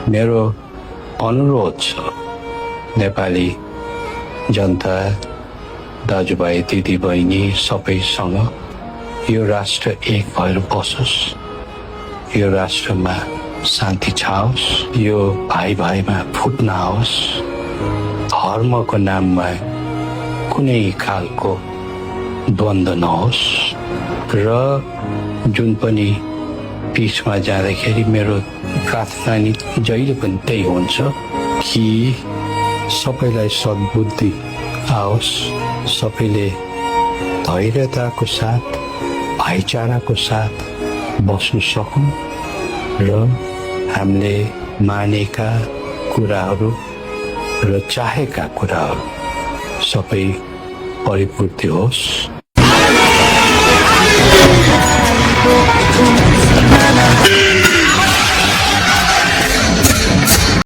मेरो अनुरोध छ नेपाली जनता दाजुभाइ दिदीबहिनी सबैसँग यो राष्ट्र एक भएर बसोस्, यो राष्ट्रमा शान्ति छाओस्, यो भाइ भाइमा फुट नआओस्, धर्मको नाममा कुनै खालको द्वन्द्व नहोस् र जुन पनि पिचमा जाँदाखेरि मेरो प्रार्थना नि जहिले पनि त्यही हुन्छ कि सबैलाई सद्बुद्धि आओस्, सबैले धैर्यताको साथ भाइचाराको साथ बस्नु सकौँ र हामीले मानेका कुराहरू र चाहेका कुराहरू सबै परिपूर्ति होस्।